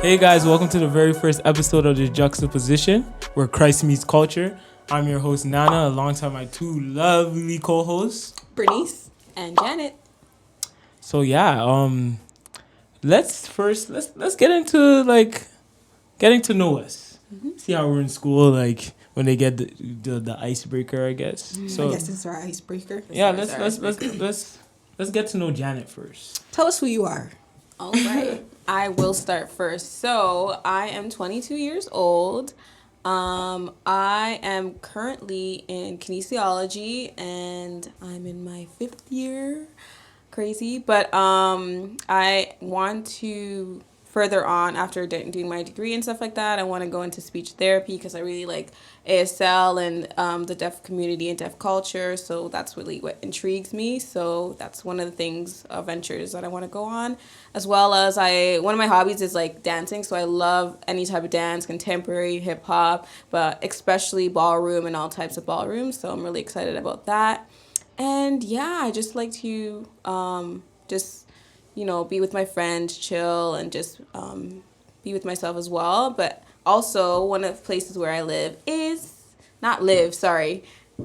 Hey guys, welcome to the very first episode of the Juxtaposition, where Christ meets culture. I'm your host Nana, alongside my two lovely co-hosts, Bernice and Janet. So let's get into getting to know us. See how we're in school, when they get the icebreaker, I guess. So I guess it's our icebreaker. Let's get to know Janet first. Tell us who you are. All right. I will start first. So I am 22 years old. I am currently in kinesiology and I'm in my 5th year. Crazy. But I want to further on after doing my degree and stuff like that. I want to go into speech therapy because I really like ASL and the deaf community and deaf culture. So that's really what intrigues me. So that's one of the things, ventures that I want to go on. As well as one of my hobbies is like dancing. So I love any type of dance, contemporary, hip hop, but especially ballroom and all types of ballrooms. So I'm really excited about that. And yeah, I just like to be with my friends, chill, and just be with myself as well. But also, one of the places where I live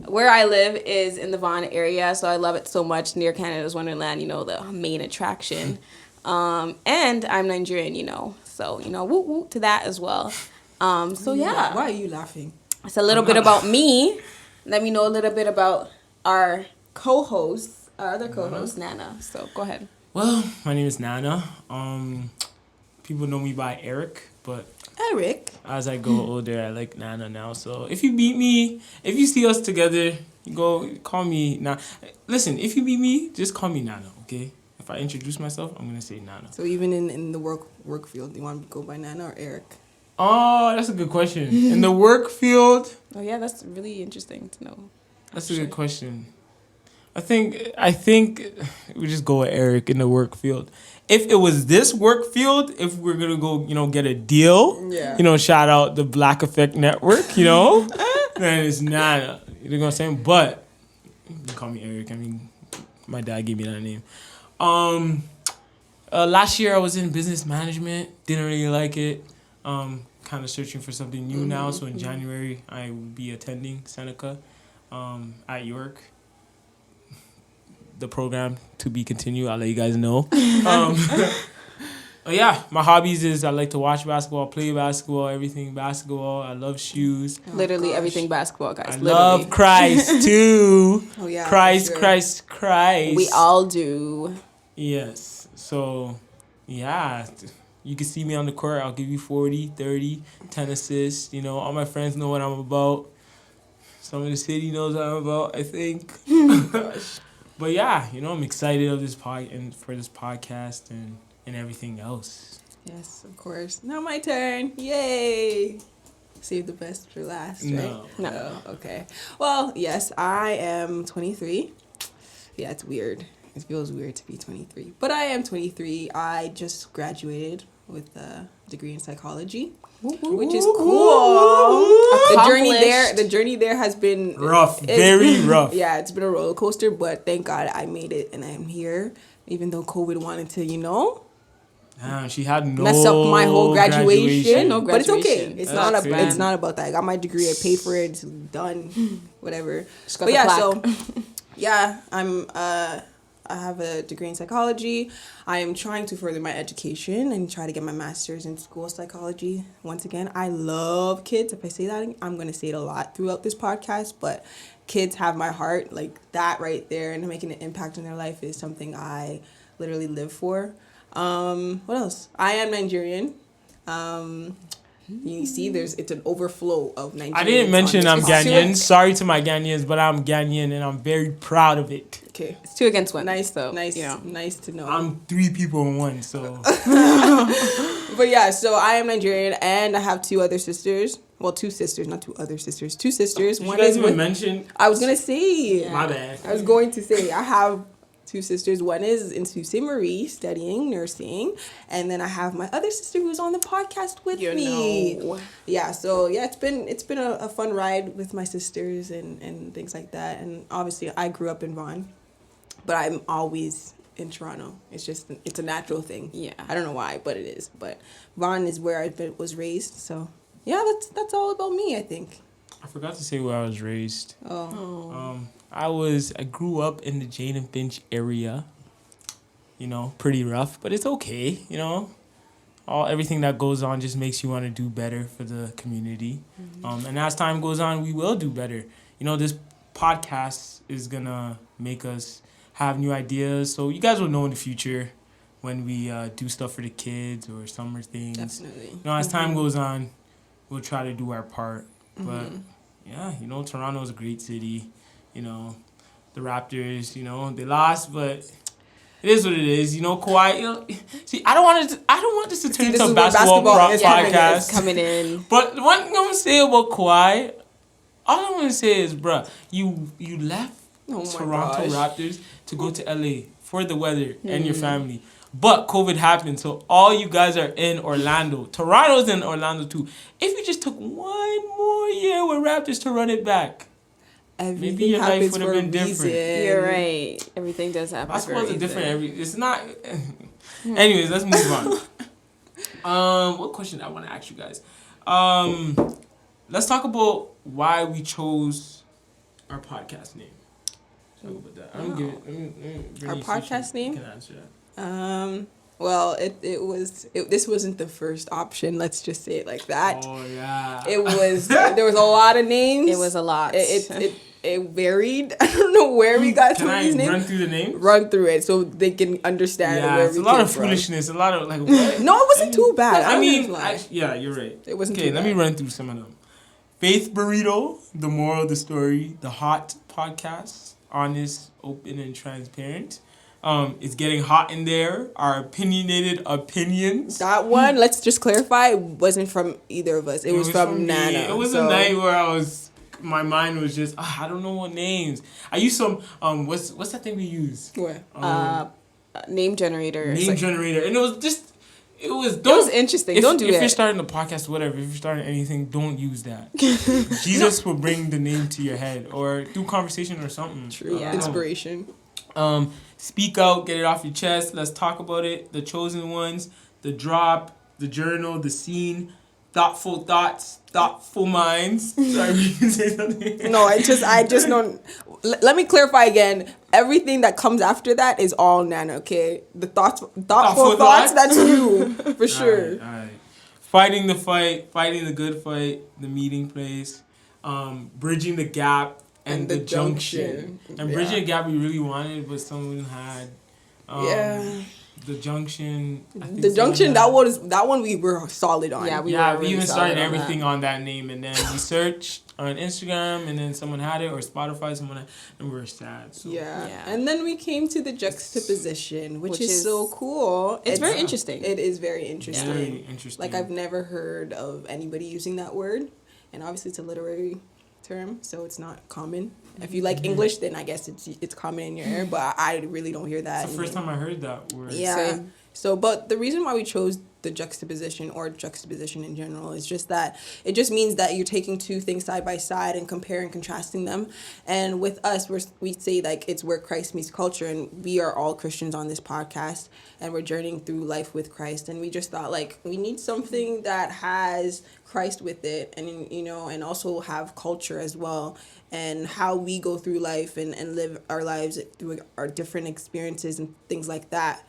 where I live is in the Vaughan area, so I love it so much, near Canada's Wonderland, the main attraction. And I'm Nigerian, so, woot woot to that as well. Yeah. Why are you laughing? It's a little bit about me. Let me know a little bit about our other co-host, Nana. So go ahead. Well, my name is Nana. People know me by Eric, but Eric. as I go older, I like Nana now. So if you meet me, if you see us together, you go call me Nana. Listen, if you meet me, just call me Nana, okay? If I introduce myself, I'm gonna say Nana. So even in the work field, do you want to go by Nana or Eric? Oh, that's a good question. In the work field. Oh yeah, that's really interesting to know. That's a good question. I think we just go with Eric in the work field. If it was this work field, if we're gonna go, get a deal, shout out the Black Effect Network, then it's Nana. You know what I'm saying? But you can call me Eric. I mean, my dad gave me that name. Last year I was in business management. Didn't really like it. Kind of searching for something new now. So in January I will be attending Seneca, at York. The program to be continued. I'll let you guys know. My hobbies is I like to watch basketball, play basketball, everything basketball. I love shoes. Literally everything basketball, guys. I love Christ too. Oh yeah. Christ, sure. Christ. We all do. Yes. So, yeah. You can see me on the court. I'll give you 40, 30, 10 assists. All my friends know what I'm about. Some of the city knows what I'm about, I think. But yeah, I'm excited of this for this podcast and everything else. Yes, of course. Now my turn. Yay! Save the best for last, right? No. Oh, okay. Well, yes, I am 23. Yeah, it's weird. It feels weird to be 23. But I am 23. I just graduated with a degree in psychology, which is cool. The journey there has been rough, very rough. Yeah, it's been a roller coaster, but thank God I made it and I'm here. Even though COVID wanted to, she had no mess up my whole graduation. No But it's okay. graduation. It's not about that. I got my degree. I paid for it. It's done. Whatever. But yeah, I have a degree in psychology. I am trying to further my education and try to get my master's in school psychology. Once again, I love kids. If I say that, I'm going to say it a lot throughout this podcast, but kids have my heart. Like that right there, and making an impact in their life is something I literally live for. What else? I am Nigerian. You see, it's an overflow of Nigerians. I didn't mention I'm Ghanaian. Sorry to my Ghanaians, but I'm Ghanaian and I'm very proud of it. Okay. It's 2 against 1. Nice to know. I'm 3 people in 1, so. But yeah, so I am Nigerian and I have 2 other sisters. Well, 2 sisters, not 2 other sisters. 2 sisters. Did you guys even mention? I was going to say. Yeah. My bad. I was going to say, I have 2 sisters. One is in Sault Ste. Marie studying nursing. And then I have my other sister who's on the podcast with me. Yeah, so yeah, it's been a fun ride with my sisters and things like that. And obviously I grew up in Vaughan, but I'm always in Toronto. It's a natural thing. Yeah. I don't know why, but it is. But Vaughan is where I was raised. So yeah, that's all about me, I think. I forgot to say where I was raised. Oh. I grew up in the Jane and Finch area. You know, pretty rough, but it's okay. You know, everything that goes on just makes you want to do better for the community. And as time goes on, we will do better. You know, this podcast is gonna make us have new ideas. So you guys will know in the future when we do stuff for the kids or summer things. Definitely. You know, as time goes on, we'll try to do our part. But yeah, you know, Toronto is a great city. You know, the Raptors, you know, they lost, but it is what it is. You know, Kawhi. You know, see, I don't want this to turn into a basketball podcast. Coming in. But one thing I'm gonna say about Kawhi, all I'm gonna say is, bruh, you left Toronto Raptors to go to LA for the weather and your family. But COVID happened, so all you guys are in Orlando. Toronto's in Orlando too. If you just took one more year with Raptors to run it back, maybe your life would have been different. You're right. Everything does happen. Basketball's a different. It's not. Anyways, let's move on. What question I want to ask you guys? Let's talk about why we chose our podcast name. Talk about that. I'm gonna give it. Our podcast name? You can answer that. Well, this wasn't the first option. Let's just say it like that. Oh yeah. It was. There was a lot of names. It was a lot. It varied. I don't know where we got some of these names. Run through the names? Run through it so they can understand where we came from. It's a lot of foolishness. A lot of like. What? No, it wasn't too bad. I mean, you're right. It wasn't okay, too let bad. me run through some of them. Faith Burrito, The Moral of the Story, The Hot Podcast, honest, open, and transparent. It's getting hot in there. Our opinionated opinions. That one, let's just clarify, wasn't from either of us. It was from Nana. It was a night where my mind was just, I don't know what names. I used some, what's that thing we use? What? Name generator. Name generator. And it was interesting. Don't do that. If you're starting a podcast, whatever, if you're starting anything, don't use that. Jesus will bring the name to your head or do conversation or something. True. Inspiration. Speak out, get it off your chest. Let's talk about it. The Chosen Ones, The Drop, The Journal, The Scene, Thoughtful Thoughts, Thoughtful Minds. Sorry, you can say something. No, I just don't. Let me clarify again. Everything that comes after that is all Nana. Okay, the thoughtful thoughts. That's you for sure. All right. Fighting the fight, fighting the good fight, the meeting place, bridging the gap. And the junction. And bridging the gap we really wanted, but someone had. The junction. The junction. That one we were solid on. We even started everything on that name, and then we searched on Instagram, and then someone had it, or Spotify, someone had, and we were sad. So. Yeah, and then we came to the juxtaposition, which is so cool. It's very interesting. It is very interesting. Very interesting. Like I've never heard of anybody using that word, and obviously it's a literary term, so it's not common. If you like English, then I guess it's common in your ear, but I really don't hear that. It's the first time I heard that word. Yeah. Same. So, but the reason why we chose the juxtaposition or juxtaposition in general is just that it just means that you're taking two things side by side and comparing, contrasting them. And with us, we say like it's where Christ meets culture, and we are all Christians on this podcast, and we're journeying through life with Christ. And we just thought like we need something that has Christ with it, and and also have culture as well, and how we go through life and live our lives through our different experiences and things like that.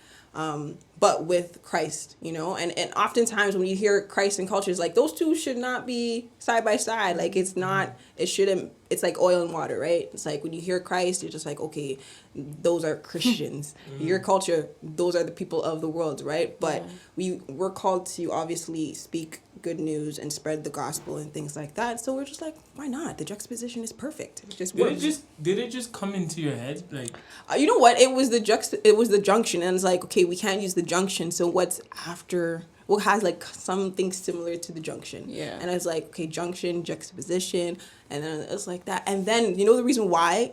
But with Christ, and oftentimes when you hear Christ and culture, it's like those two should not be side by side. Like it's like oil and water, right? It's like when you hear Christ, you're just like, okay, those are Christians. Your culture, those are the people of the world, right? But we're called to obviously speak good news and spread the gospel and things like that. So we're just like, why not? The juxtaposition is perfect. It just works. Did it just come into your head? Like, you know what? It was the junction, and it's like, okay, we can't use the junction. So what's after? What has like something similar to the junction? Yeah. And I was like, okay, junction, juxtaposition, and then it's like that. And then the reason why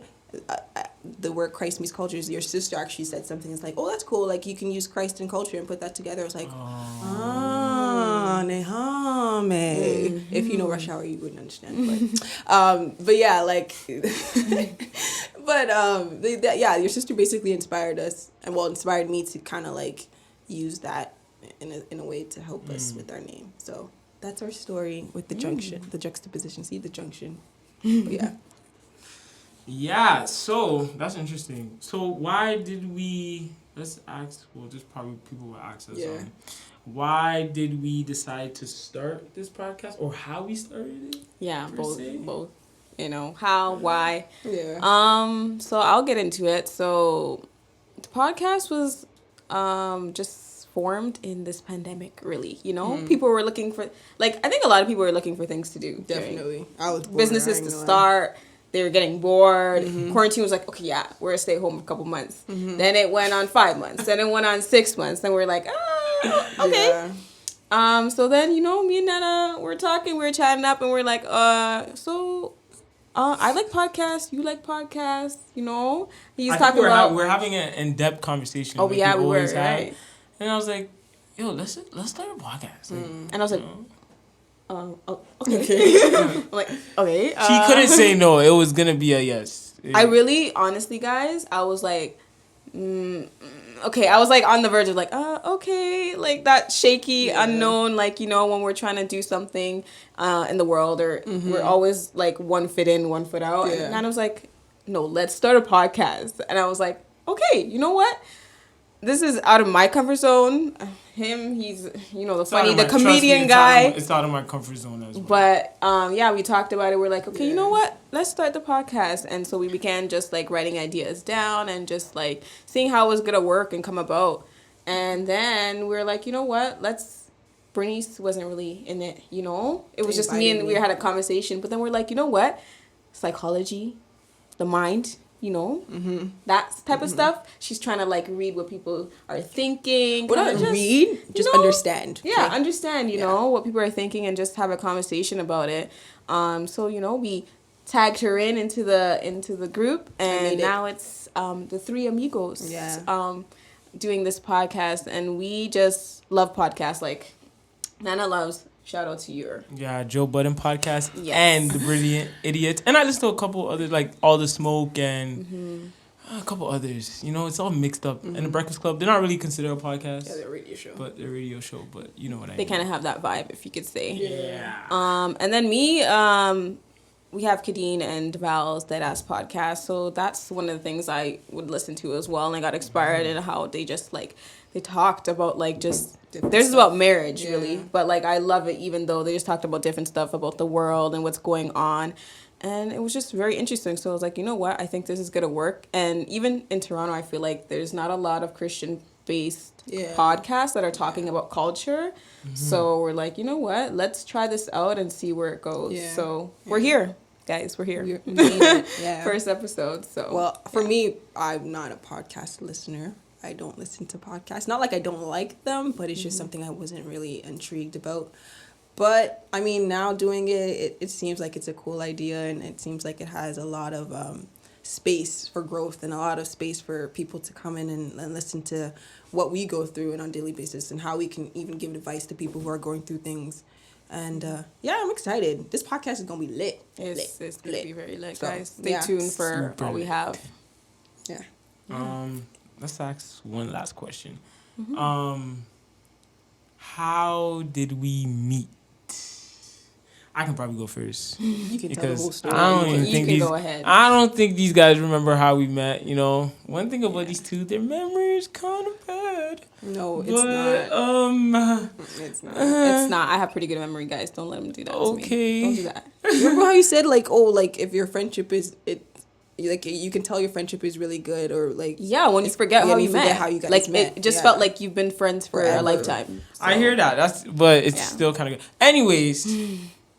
the word Christ meets culture is your sister actually said something. It's like, oh, that's cool. Like you can use Christ and culture and put that together. I was like, nehame. If you know rush hour, you wouldn't understand. But yeah, like, But your sister basically inspired us, and inspired me to kind of like use that in a way to help us with our name. So that's our story with the junction, the juxtaposition. See the junction. But yeah. Yeah, so that's interesting. So why did we? Let's ask. Well, just probably people will ask us. Yeah. Why did we decide to start this podcast, or how we started it? Yeah, both. You know, how, why. Yeah. So I'll get into it. So the podcast was just formed in this pandemic, really. You know, people were looking for, like, I think a lot of people were looking for things to do. Definitely. Right? I was bored. Businesses to start. They were getting bored. Quarantine was like, okay, yeah, we're gonna stay home a couple months. Then it went on 5 months. Then it went on 6 months. Then we're like, okay. Yeah. So then, you know, me and Nana were talking, we were chatting up, and we're like, I like podcasts. You like podcasts, you know? He's talking about... We're having an in-depth conversation. Oh, yeah, we were, right. And I was like, yo, let's start a podcast. Like, and I was like, okay. I'm like, okay. She couldn't say no. It was going to be a yes. I really, honestly, guys, I was like, okay. I was like on the verge of like, okay. Like that shaky, unknown, like, you know, when we're trying to do something in the world, or we're always like one foot in, one foot out. Yeah. And Nana was like, no, let's start a podcast. And I was like, okay, you know what? This is out of my comfort zone. Him, he's, you know, the comedian guy. It's out of my comfort zone as well. But, we talked about it. We're like, okay, you know what? Let's start the podcast. And so we began just, like, writing ideas down and just, like, seeing how it was going to work and come about. And then we were like, you know what? Bernice wasn't really in it, you know? It was just me, and we had a conversation. But then we're like, you know what? Psychology, the mind, you know, that type of stuff. She's trying to like read what people are thinking. Well, not read, just understand. Yeah, understand, you know, what people are thinking, and just have a conversation about it. So, you know, we tagged her into the group, and now it's the three amigos doing this podcast, and we just love podcasts. Like Nana loves. Shout out to your... Yeah, Joe Budden podcast and The Brilliant Idiot. And I listen to a couple others, like All the Smoke and a couple others. You know, it's all mixed up. And The Breakfast Club, they're not really considered a podcast. Yeah, they're a radio show. But they're a radio show, but you know what I mean. They kind of have that vibe, if you could say. Yeah. And then me, we have Kadeen and Val's Deadass podcast. So that's one of the things I would listen to as well. And I got inspired in how they just, like, they talked about, like, just... Theirs is about marriage, really. But, like, I love it, even though they just talked about different stuff about the world and what's going on. And it was just very interesting. So I was like, you know what? I think this is going to work. And even in Toronto, I feel like there's not a lot of Christian-based podcasts that are talking about culture. So we're like, you know what? Let's try this out and see where it goes. So we're here. Guys, we're here. First episode. So well, for me, I'm not a podcast listener. I don't listen to podcasts. Not like I don't like them, but it's just something I wasn't really intrigued about. But I mean, now doing it seems like it's a cool idea, and it seems like it has a lot of space for growth and a lot of space for people to come in and listen to what we go through on a daily basis, and how we can even give advice to people who are going through things. And I'm excited. This podcast is gonna be lit. It's gonna be very lit, so, guys. Stay tuned for all we have. Yeah. Let's ask one last question. How did we meet? I can probably go first. You can tell the whole story. Go ahead. I don't think these guys remember how we met. You know, one thing about these two, their memory is kind of bad. No, it's not. It's not. It's not. I have pretty good memory, guys. Don't let them do that to me. Don't do that. Remember how you said like if your friendship is like you can tell your friendship is really good, or like when you forget how you met, how you guys like met. It just felt like you've been friends for a lifetime. So. I hear that. But it's still kind of good. Anyways,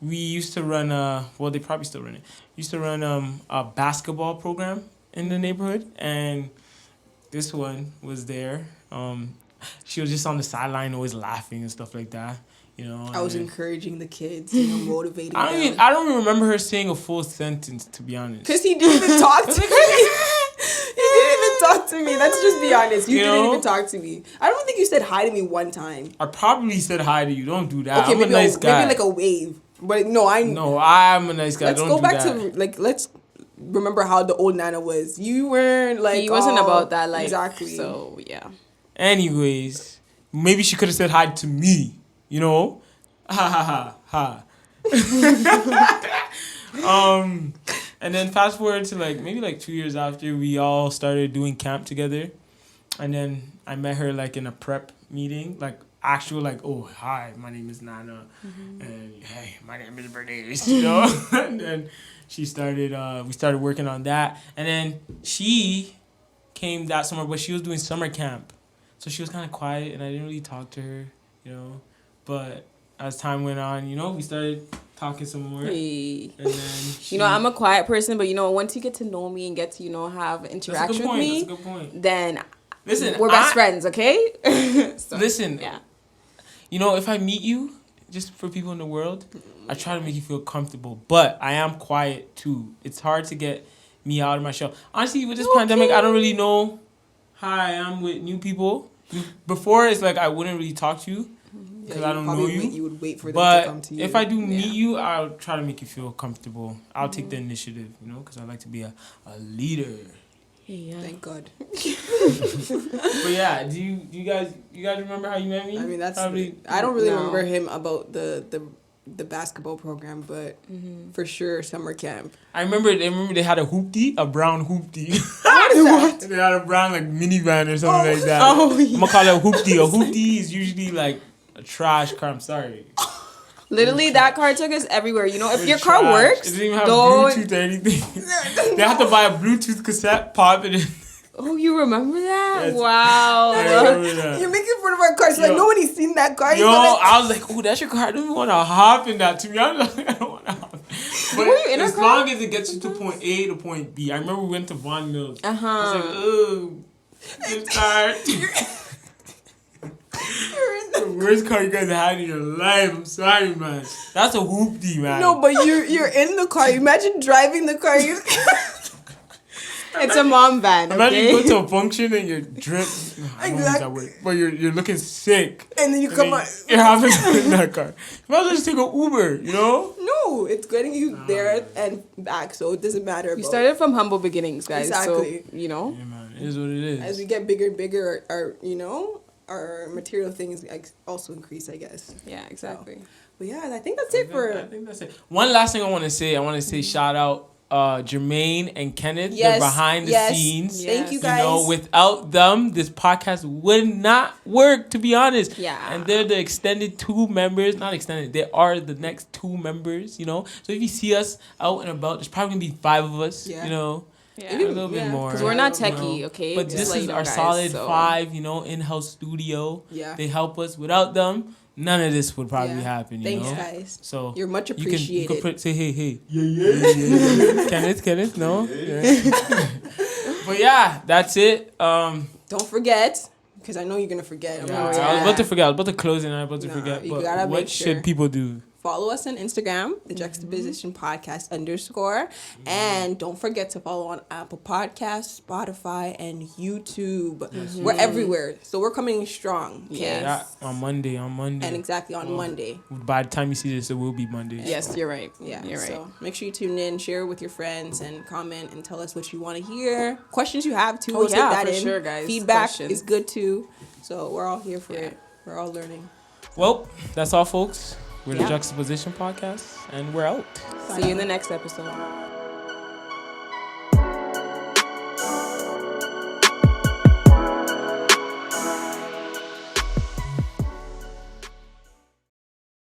we used to run they probably still run it. Used to run a basketball program in the neighborhood, and this one was there. She was just on the sideline, always laughing and stuff like that. You know, I was encouraging the kids, motivating them. I don't even remember her saying a full sentence, to be honest. Because he didn't even talk to me. He didn't even talk to me. Let's just be honest. You didn't even talk to me. I don't think you said hi to me one time. I probably said hi to you. Don't do that. Okay, I'm a nice guy. Maybe like a wave. But no, I'm a nice guy. Let's don't go do back that. to let's remember how the old Nana was. You weren't like He wasn't about that life. Exactly. So yeah. Anyways, maybe she could have said hi to me. You know, ha ha ha ha. And then fast forward to maybe 2 years after, we all started doing camp together, and then I met her in a prep meeting, actual oh hi, my name is Nana, and hey, my name is Bernice, you know. And then we started working on that, and then she came that summer, but she was doing summer camp, so she was kind of quiet, and I didn't really talk to her, you know. But as time went on, you know, we started talking some more. Hey. And then I'm a quiet person, but once you get to know me and get to have interaction with me, that's a good point. then Listen, we're best friends, okay? So, listen, yeah. You know, if I meet you, just for people in the world, I try to make you feel comfortable. But I am quiet too. It's hard to get me out of my shell. Honestly, with this pandemic, I don't really know how I am with new people. Before, it's I wouldn't really talk to you because I don't know you. You would wait for them to come to you. But if I do meet you, I'll try to make you feel comfortable. I'll take the initiative, you know, because I like to be a leader. Yeah. Thank God. But yeah, do you guys remember how you met me? I mean, that's probably. I don't really remember him about the basketball program, but for sure summer camp. I remember they had a hoopty, a brown hoopty. What is that? They had a brown minivan or something like that. Oh, yeah. I'm gonna call it a hoopty. A hoopty is usually a trash car. I'm sorry. Literally, that car took us everywhere. You know, if your Trash. car works, It didn't even have don't. Bluetooth or anything. They have to buy a Bluetooth cassette, pop it in. Oh, you remember that? Yes. Wow. I remember that. You're making fun of our car, so nobody's seen that car. Yo, I was like, oh, that's your car. I don't even want to hop in that. To be honest, I don't want to hop. But Were you in a as car? long as it gets you to point A to point B. I remember we went to Von Mills. I was like, oh, this car. The worst car you guys had in your life. I'm sorry, man. That's a hoopty, man. No, but you're in the car. Imagine driving the car. It's a mom van, Imagine okay? you go to a function and you're drip. I don't use that word. But you're looking sick. And then you come out. You're having in that car. You might as well just take an Uber, you know? No, it's getting you there and back, so it doesn't matter. We started from humble beginnings, guys. Exactly. So, you know. Yeah, man. It is what it is. As we get bigger and bigger, our material things also increase, I guess. Yeah, exactly. So, but yeah, I think that's it I think that's it. One last thing I want to say. Shout out Jermaine and Kenneth. Yes, They're behind the scenes. Yes. Thank you guys. You know, without them, this podcast would not work, to be honest. Yeah. And they're the extended 2 members. Not extended. They are the next 2 members, you know. So if you see us out and about, there's probably going to be 5 of us, you know. Yeah. A little bit more. Because we're not techie, okay? But Just this is our guys, solid 5, you know, in-house studio. Yeah. They help us. Without them, none of this would probably happen, you Thanks, know? guys. So you're much You appreciated. can say, hey. Yeah. Kenneth, no? Yeah. But yeah, that's it. Don't forget, because I know you're going to forget. I was about to forget. I was about to close it and I was about to forget. you But gotta what make should sure. people do? Follow us on Instagram, the Juxtaposition Podcast _. And don't forget to follow on Apple Podcasts, Spotify, and YouTube. We're everywhere. So we're coming strong. Okay? Yeah, on Monday. And exactly on Monday. By the time you see this, it will be Monday. Yes, you're right. Yeah, You're right. so make sure you tune in, share with your friends, and comment and tell us what you want to hear. Questions you have too. We'll take that for in. sure, guys. Feedback Questions. is good too. So we're all here for it. We're all learning. Well, that's all, folks. We're the Juxtaposition Podcast, and we're out. See you in the next episode.